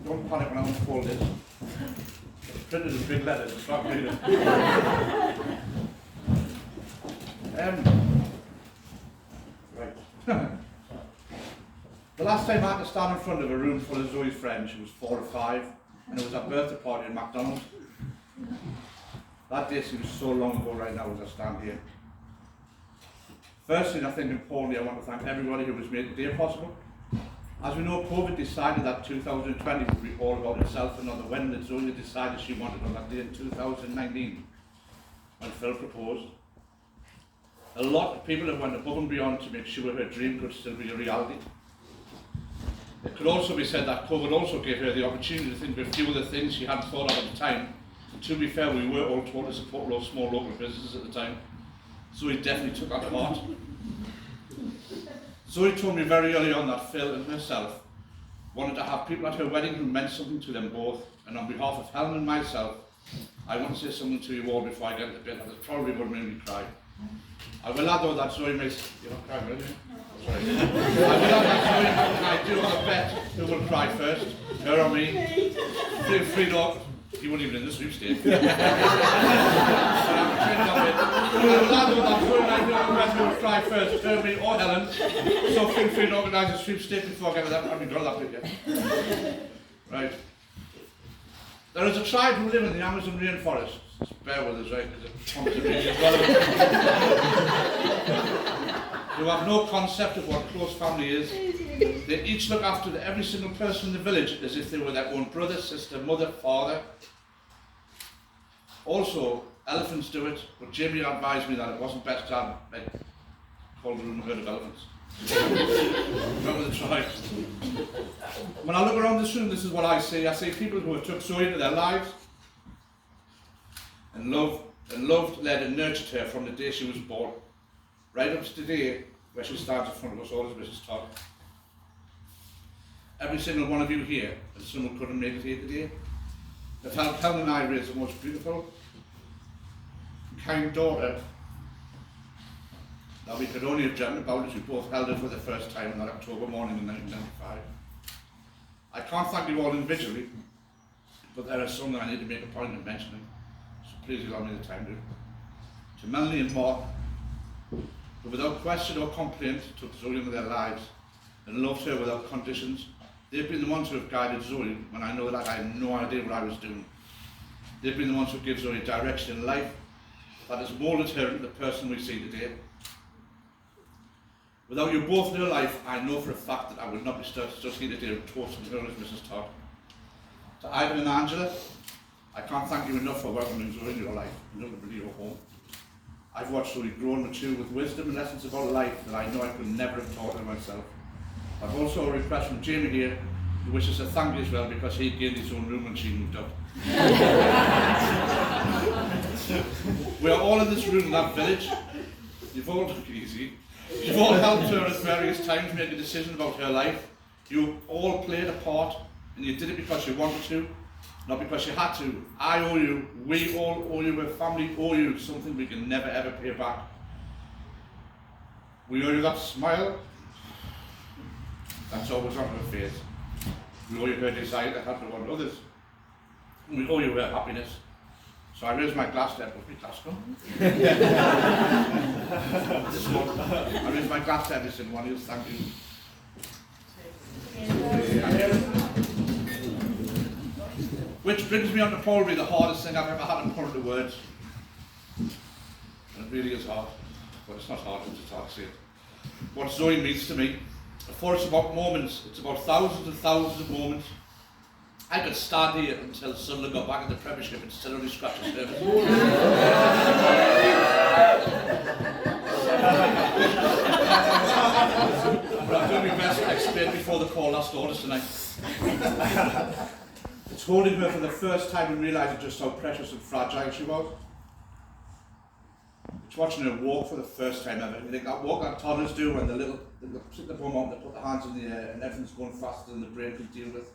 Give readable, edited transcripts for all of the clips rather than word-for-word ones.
don't panic when I unfold this. It's printed in big letters, it's not reading. Right. The last time I had to stand in front of a room full of Zoe's friends, she was 4 or 5, and it was her birthday party in McDonald's. That day seems so long ago right now as I stand here. Firstly, I think importantly, I want to thank everybody who has made the day possible. As we know, COVID decided that 2020 would be all about itself and not the wedding that Zoe decided she wanted on that day in 2019 when Phil proposed. A lot of people have went above and beyond to make sure her dream could still be a reality. It could also be said that COVID also gave her the opportunity to think of a few of the things she hadn't thought of at the time. And to be fair, we were all told to support those small local businesses at the time. Zoe definitely took that to heart. Zoe told me very early on that Phil and herself wanted to have people at her wedding who meant something to them both, and on behalf of Helen and myself, I want to say something to you all before I get into bed, and it's probably going to make me cry. I will add though that Zoe makes... You're not crying, will you? Sorry. I will add that Zoe and I do have a bet who will cry first, her or me. Feel free to... You weren't even in the sweepstake. I will add though that Zoe and I do have a bet who will cry first, her, me or Helen. So feel free to organise a sweepstake before I get to that. I haven't got that bit yet. Right. There is a tribe who live in the Amazon rainforest. Just bear with us, right, because it comes to me as well. Who have no concept of what close family is. They each look after every single person in the village as if they were their own brother, sister, mother, father. Also, elephants do it, but Jamie advised me that it wasn't best to have called the room a herd of elephants. Remember the tribe. When I look around this room, this is what I see. I see people who have took Zoe into their lives and loved, led and nurtured her from the day she was born, right up to today where she stands in front of us all as Mrs. Todd. Every single one of you here, and someone couldn't make it here today, that Helen and I raised the most beautiful, kind daughter that we could only have dreamt about as we both held her for the first time on that October morning in 1995. I can't thank you all individually, but there are some that I need to make a point of mentioning, so please allow me the time to. To Melanie and Mark, who without question or complaint took Zoe into their lives and loved her without conditions. They've been the ones who have guided Zoe when I know that I had no idea what I was doing. They've been the ones who give Zoe direction in life that has moulded her into the person we see today. Without you both in her life, I know for a fact that I would not be stood here today toasting her as Mrs. Todd. To Ivan and Angela, I can't thank you enough for welcoming Zoe into your life and ultimately your home. I've watched Zoe grow and mature with wisdom and lessons about life that I know I could never have taught her myself. I've also a request from Jamie here, who wishes to thank you as well because he gained his own room when she moved up. We are all in this room in that village. You've all took it easy. You've all helped her at various times make a decision about her life. You all played a part, and you did it because you wanted to, not because you had to. I owe you, we all owe you, our family owe you something we can never ever pay back. We owe you that smile that's always on her face. We owe you her desire to help one others. And we owe you her happiness. So I raise my glass there, what's my glass gone? This one. I raise my glass there, this one, yes, thank you. Which brings me on to probably the hardest thing I've ever had to put into words. And it really is hard. But it's not hard, it's just hard to say it. What Zoe means to me. For it's about moments, it's about thousands and thousands of moments. I could stand here until Sunderland got back in the Premiership and still only scratch the surface. But I'm doing my best to explain before the call last orders tonight. It's holding her for the first time and realising just how precious and fragile she was. It's watching her walk for the first time ever. You think that walk that toddlers do when they're sit the bum out, they put their hands in the air and everything's going faster than the brain can deal with.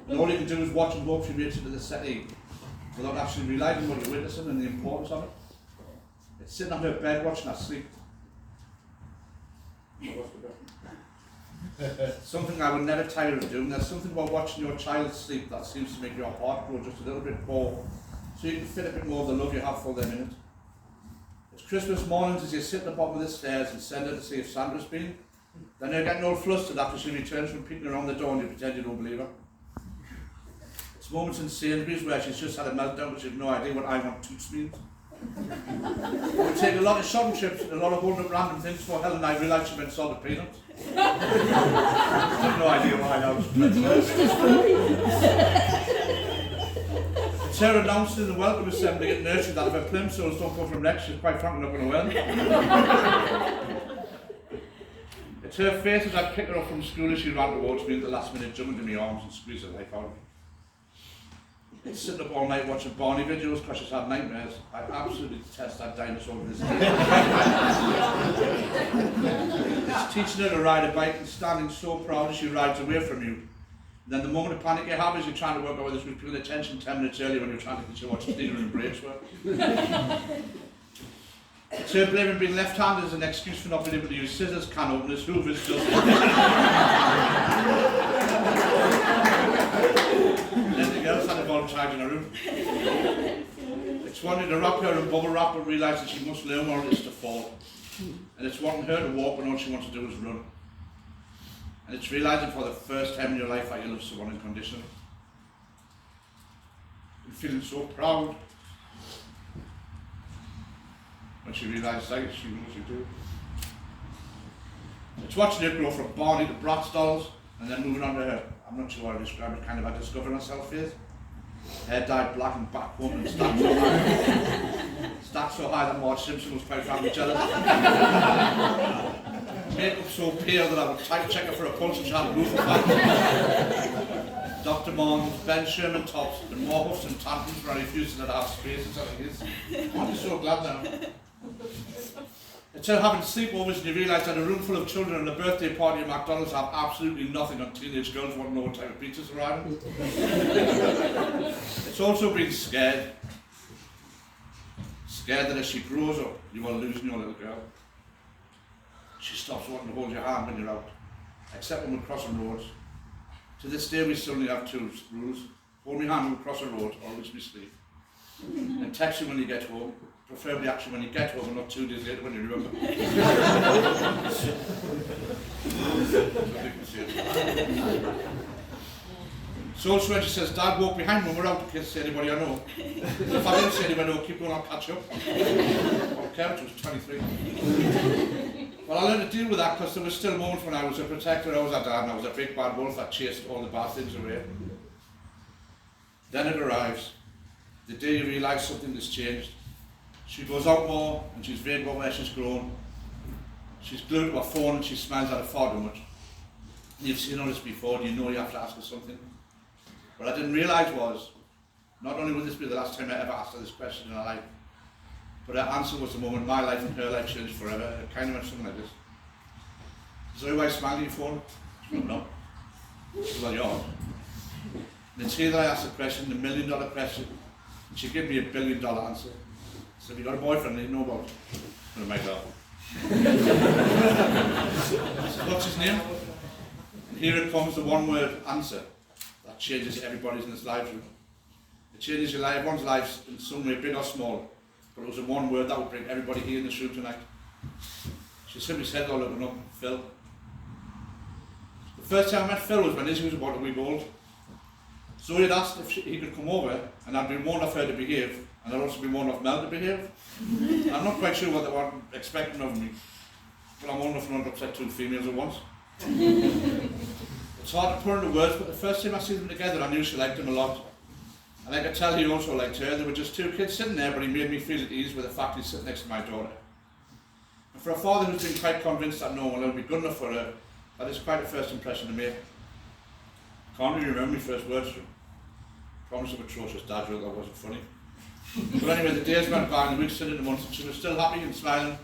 And all you can do is watch and hope she makes it to the settee without actually realising what you're witnessing and the importance of it. It's sitting on her bed watching her sleep. Something I would never tire of doing. There's something about watching your child sleep that seems to make your heart grow just a little bit more, so you can fit a bit more of the love you have for them in it. It's Christmas mornings as you sit at the bottom of the stairs and send her to see if Santa's been. Then you're getting all flustered after she returns from peeking around the door and you pretend you don't believe her. It's moments in Sainsbury's where she's just had a meltdown because she's no idea what I want toots means. We take a lot of shopping trips and a lot of holding up random things for Helen and I realised she meant salted peanuts. I have no idea why that was. It's her announced in the welcome assembly at nursery that if her plimsolls don't go from next, she's quite frankly not going to win. It's her face as I pick her up from school as she ran towards me at the last minute, jumping into my arms and squeezed the life out of me. It's sitting up all night watching Barney videos because she's had nightmares. I absolutely detest that dinosaur with his teeth. It's teaching her to ride a bike and standing so proud as she rides away from you. And then the moment of panic you have is you're trying to work out whether she was paying attention 10 minutes earlier when you're trying to teach her what steering and brakes were. It's her blaming being left-handed as an excuse for not being able to use scissors, can openers, hoovers, just anything else had involved charging her room. It's wanting to wrap her in bubble wrap but realising she must learn what it is to fall. And it's wanting her to walk when all she wants to do is run. And it's realising for the first time in your life that you love someone unconditionally. And feeling so proud when she realises that she knows you do. It's watching her grow from Barney to Bratz dolls and then moving on to her, I'm not sure how to describe it, kind of a discovering herself phase. Hair dyed black and back home and stacked so high that Marge Simpson was quite frankly jealous. Makeup so pale that I would type check her for a pulse and she had a roof of back. Dr. Martens, Ben Sherman tops, and more huffs and tantrums when I refused to have spaces like this. I'm so glad now. It's her having sleepovers and you realise that a room full of children and a birthday party at McDonald's have absolutely nothing on teenage girls want to know what type of pizzas are arriving. It's also being scared. Scared that as she grows up, you are losing your little girl. She stops wanting to hold your hand when you're out, except when we're crossing roads. To this day we still only have two rules. Hold my hand when we cross a road, always be asleep. And text you when you get home. Preferably actually when you get home and not 2 days later when you remember. So also when she says, Dad, walk behind when we're out in case anybody I know. If I didn't say anybody I know, keep going, I'll catch up. Okay, which was 23. Well, I learned to deal with that because there were still moments when I was a protector, I was a dad, and I was a big bad wolf that chased all the bad things away. Then it arrives. The day you realise something has changed. She goes out more and she's vague about where she's grown. She's glued to her phone and she smiles at her far too much. And you've seen all this before and you know you have to ask her something. What I didn't realise was, not only will this be the last time I ever asked her this question in her life, but her answer was the moment my life and her life changed forever. It kind of went something like this. Zoe, why smile at your phone? She went, no. Well, yours. And it's here that I asked the question, the $1 million question, and she gave me a $1 billion answer. So have you got a boyfriend that you know about? I'm going to make that. So what's his name? And here it comes, the one-word answer that changes everybody's in this life. It changes your life, everyone's lives in some way, big or small. But it was a one word that would bring everybody here in this room tonight. She simply said, oh, look, no, Phil. The first time I met Phil was when Izzy was about a week old. Zoe had asked if he could come over, and I'd been warned of her to behave, and I'd also been warned of Mel to behave. I'm not quite sure what they were expecting of me, but I'm old enough not to upset two females at once. It's hard to put into words, but the first time I see them together, I knew she liked him a lot. And I could tell he also liked her. There were just two kids sitting there, but he made me feel at ease with the fact he's sitting next to my daughter. And for a father who's been quite convinced that no one will be good enough for her, that is quite a first impression to make. I can't really remember my first words to him. Promise of atrocious dad joke that wasn't funny. But anyway, the days went by and the weeks turned into months and she was still happy and smiling.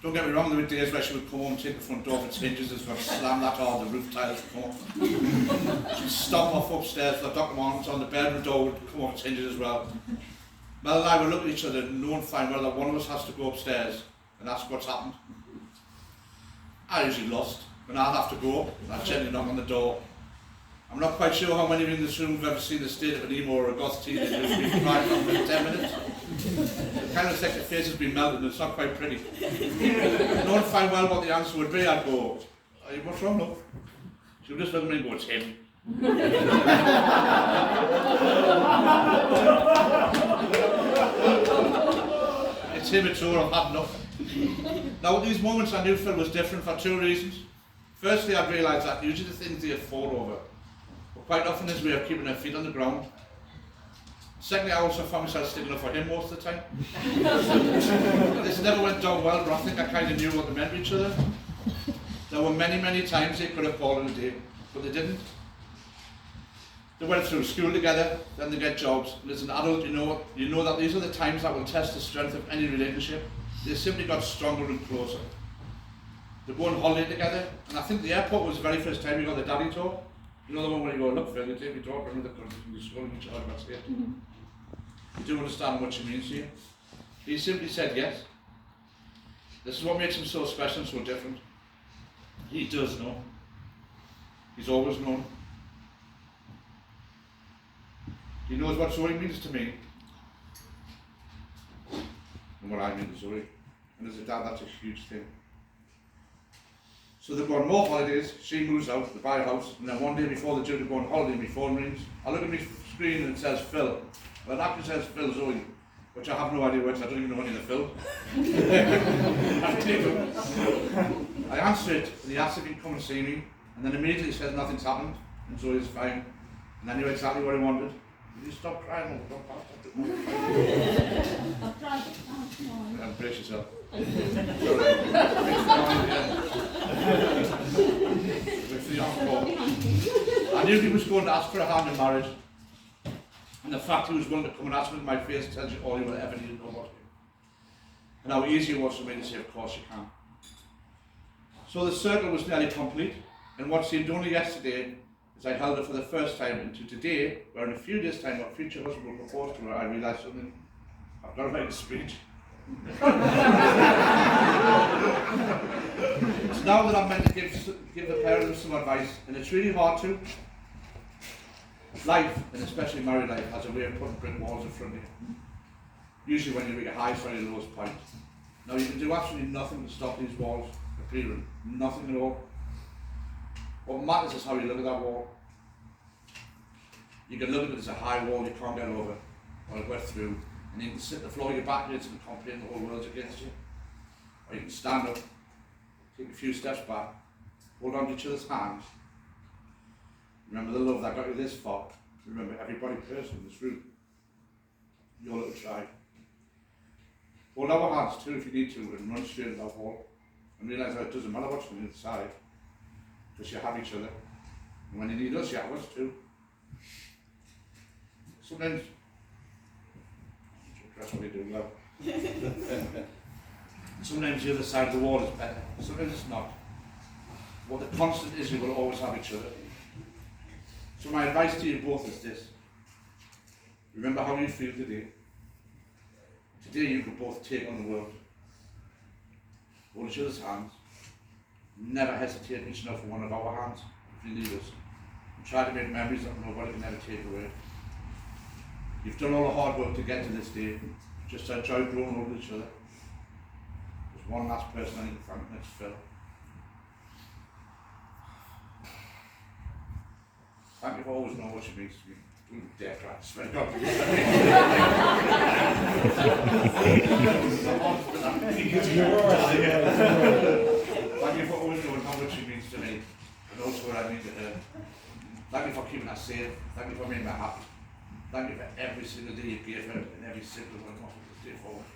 Don't get me wrong, there were days where she would come home and take the front door off its hinges as well, slam that hard, the roof tiles would come off. She'd stomp off upstairs, the Dr. Martens on the bedroom door would come off its hinges as well. Mel and I would look at each other and knowing fine well that one of us has to go upstairs and ask what's happened. I usually lost. when I'll have to go, I'll gently knock on the door. I'm not quite sure how many of you in this room have ever seen the state of an emo or a goth teenager who's been crying for 10 minutes. It kind of looks like the face has been melted and it's not quite pretty. Knowing fine well what the answer would be, I'd go, "Hey, what's wrong, love?" She would just look at me and go, "It's him." It's him, it's all, I've had enough. Now, at these moments, I knew Phil was different for two reasons. Firstly, I realised that usually the things they fall over were quite often his way of keeping their feet on the ground. Secondly, I also found myself sticking up for him most of the time. This never went down well, but I think I kind of knew what they meant to each other. There were many, many times they could have called it a day, but they didn't. They went through school together, then they get jobs, and as an adult you know that these are the times that will test the strength of any relationship. They simply got stronger and closer. They go on holiday together, and I think the airport was the very first time we got the daddy talk. You know the one where you go, "Look Phil, you take your daughter around the country and you scold each other, that's it." You do understand what she means to you. He simply said yes. This is what makes him so special and so different. He does know. He's always known. He knows what Zoe means to me and what I mean to Zoe. And as a dad, that's a huge thing. So they've got more holidays, she moves out, they buy a house, and then one day before they're due to go on holiday, my phone rings. I look at my screen and it says Phil. Well, it actually says Phil Zoe, which I have no idea which, I don't even know any of the Phil. I answer it, and he asks if he can come and see me, and then immediately says nothing's happened, and Zoe's fine. And I knew exactly what he wanted. Will you stop crying? Brace yourself. I knew he was going to ask for a hand in marriage, and the fact he was willing to come and ask me in my face tells you all you will ever need to know about him. And how easy it was for me to say, "Of course you can." So the circle was nearly complete, and what seemed only yesterday, as I held her for the first time, into today, where in a few days' time my future husband will propose to her, I realised something. I've got to write a speech. It's now that I'm meant to give the parents some advice, and it's really hard to. Life, and especially married life, has a way of putting brick walls in front of you. Usually when you're at your highest or your lowest point. Now you can do absolutely nothing to stop these walls appearing. Nothing at all. What matters is how you look at that wall. You can look at it as a high wall you can't get over, or go through, and you can sit on the floor of your back and complain the whole world's against you. Or you can stand up, take a few steps back, hold on to each other's hands. Remember the love that got you this far. Remember everybody person in this room. Your little tribe. Hold our hands too if you need to, and run straight at that wall. And realise that it doesn't matter what's on the other side. Because you have each other. And when you need us, you have us too. Sometimes, that's what you do well. Sometimes the other side of the wall is better. Sometimes it's not. What the constant is, you will always have each other. So my advice to you both is this. Remember how you feel today. Today you can both take on the world. Hold each other's hands. Never hesitate reaching out for one of our hands if you need us. And try to make memories that nobody can ever take away. You've done all the hard work to get to this day. Just enjoy growing up with each other. There's one last person I need to thank, and it's Phil. Thank you for always knowing what she means to me. Don't dare try to swear God. Thank you for always knowing how much she means to me, and also what I mean to her. Thank you for keeping her safe. Thank you for making her happy. Thank you for every single day you gave her, and every single one of this day forward.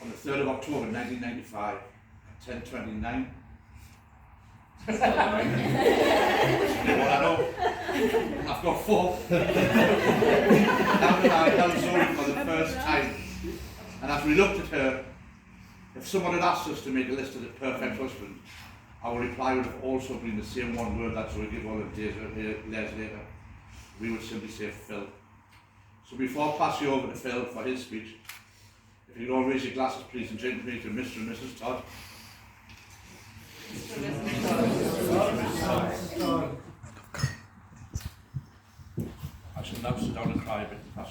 On the 3rd of October 1995, at 10:29. You know what I know? I've got 4. Now that I held Zoe for the first time, and as we looked at her, if someone had asked us to make a list of the perfect husband, our reply would have also been the same one word that Zoe gave all the days later. We would simply say Phil. So before I pass you over to Phil for his speech, if you'd all raise your glasses please and drink with me to Mr. and Mrs. Todd. I shall now sit down and cry a bit and pass